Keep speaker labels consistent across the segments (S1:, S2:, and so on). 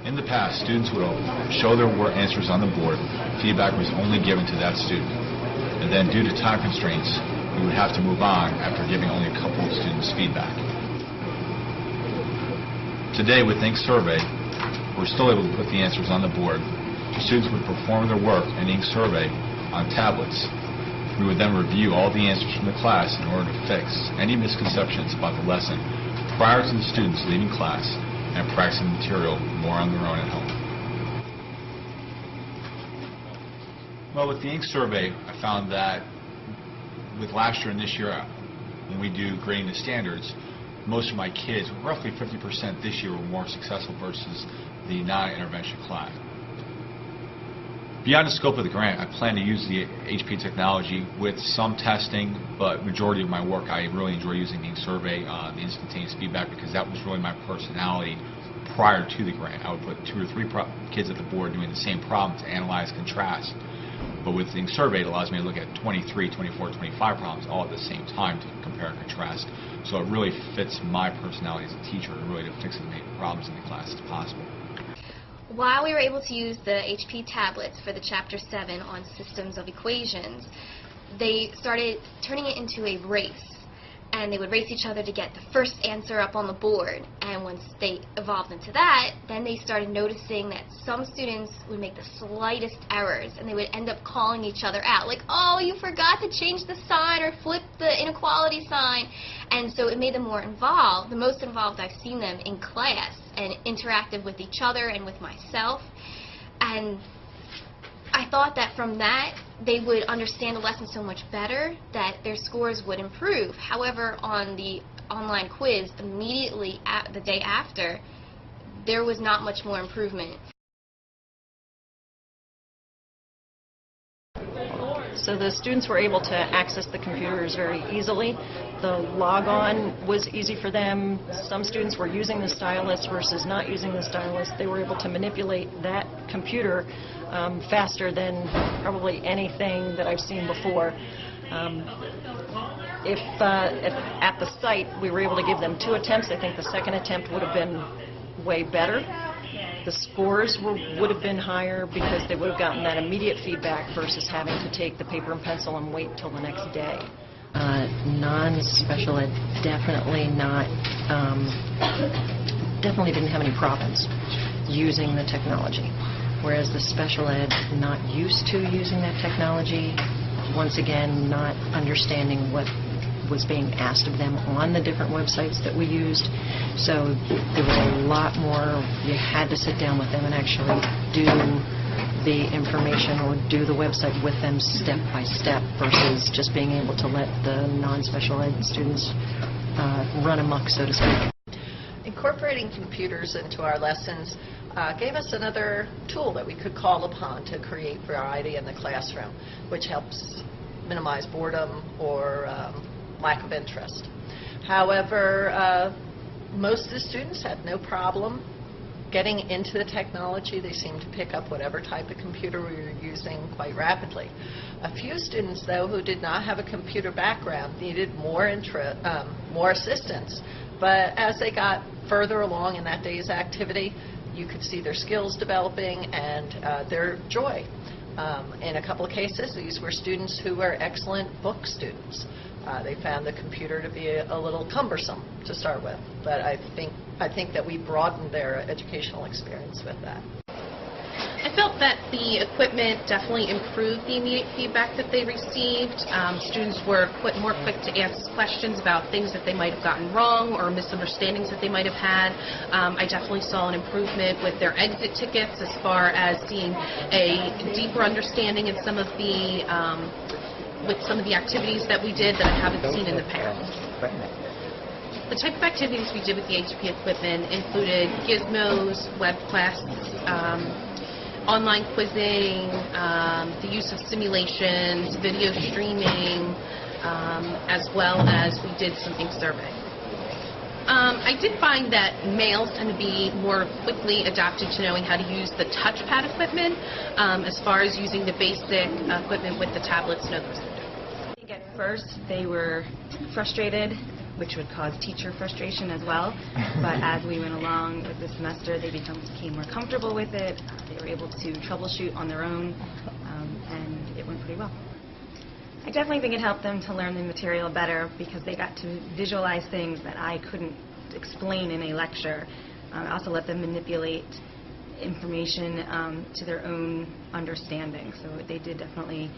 S1: In the past, students would show their work answers on the board. Feedback was only given to that student. And then due to time constraints, we would have to move on after giving only a couple of students feedback. Today, with Ink Survey, we're still able to put the answers on the board. The students would perform their work in Ink Survey on tablets. We would then review all the answers from the class in order to fix any misconceptions about the lesson prior to the students leaving class and practicing material more on their own at home. Well, with the Ink Survey, I found that with last year and this year, when we do grading the standards, most of my kids, roughly 50% this year, were more successful versus the non-intervention class. Beyond the scope of the grant, I plan to use the HP technology with some testing, but majority of my work, I really enjoy using the Ink Survey, the instantaneous feedback, because that was really my personality prior to the grant. I would put 2 or 3 kids at the board doing the same problem to analyze, contrast. But with the Ink Survey, it allows me to look at 23, 24, 25 problems all at the same time to compare and contrast. So it really fits my personality as a teacher, really to fix as many problems in the class as possible.
S2: While we were able to use the HP tablets for the Chapter 7 on systems of equations, they started turning it into a race. And they would race each other to get the first answer up on the board. And once they evolved into that, then they started noticing that some students would make the slightest errors, and they would end up calling each other out. Like, oh, you forgot to change the sign or flip the inequality sign. And so it made them more involved, the most involved I've seen them in class, and interactive with each other and with myself. And I thought that from that, they would understand the lesson so much better that their scores would improve. However, on the online quiz, immediately the day after, there was not much more improvement.
S3: So the students were able to access the computers very easily. The log-on was easy for them. Some students were using the stylus versus not using the stylus. They were able to manipulate that computer faster than probably anything that I've seen before. If at the site we were able to give them 2 attempts, I think the second attempt would have been way better. The scores would have been higher because they would have gotten that immediate feedback versus having to take the paper and pencil and wait till the next day. Non-special ed definitely didn't have any problems using the technology, whereas the special ed not used to using that technology, once again not understanding what was being asked of them on the different websites that we used. So there was a lot more, you had to sit down with them and actually do the information or do the website with them step by step versus just being able to let the non-special ed students run amok, so to speak.
S4: Incorporating computers into our lessons gave us another tool that we could call upon to create variety in the classroom, which helps minimize boredom or lack of interest. However, most of the students had no problem getting into the technology. They seemed to pick up whatever type of computer we were using quite rapidly. A few students, though, who did not have a computer background needed more assistance. But as they got further along in that day's activity, you could see their skills developing and their joy. In a couple of cases, these were students who were excellent book students. They found the computer to be a little cumbersome to start with, but I think that we broadened their educational experience with that.
S5: I felt that the equipment definitely improved the immediate feedback that they received. Students were more quick to ask questions about things that they might have gotten wrong or misunderstandings that they might have had. I definitely saw an improvement with their exit tickets as far as seeing a deeper understanding in some of the activities that we did that I haven't seen in the past. The type of activities we did with the HP equipment included gizmos, web quests, online quizzing, the use of simulations, video streaming, as well as we did some Ink Survey. I did find that males tend to be more quickly adapted to knowing how to use the touchpad equipment as far as using the basic equipment with the tablets and others.
S6: At first, they were frustrated which would cause teacher frustration as well. But as we went along with the semester, they became more comfortable with it. They were able to troubleshoot on their own, and it went pretty well. I definitely think it helped them to learn the material better because they got to visualize things that I couldn't explain in a lecture. I also let them manipulate information to their own understanding, so they did definitely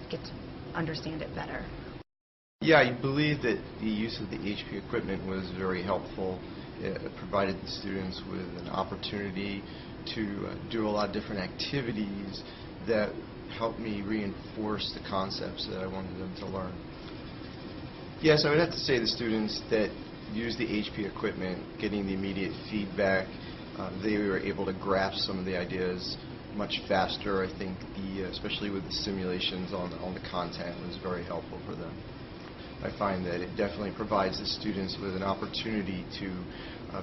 S6: get to understand it better.
S7: Yeah, I believe that the use of the HP equipment was very helpful. It provided the students with an opportunity to do a lot of different activities that helped me reinforce the concepts that I wanted them to learn. Yes, I would have to say the students that use the HP equipment, getting the immediate feedback, they were able to grasp some of the ideas much faster. I think especially with the simulations on the content was very helpful for them. I find that it definitely provides the students with an opportunity to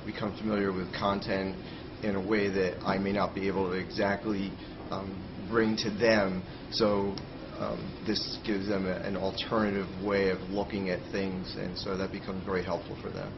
S7: become familiar with content in a way that I may not be able to exactly bring to them. So this gives them an alternative way of looking at things, and so that becomes very helpful for them.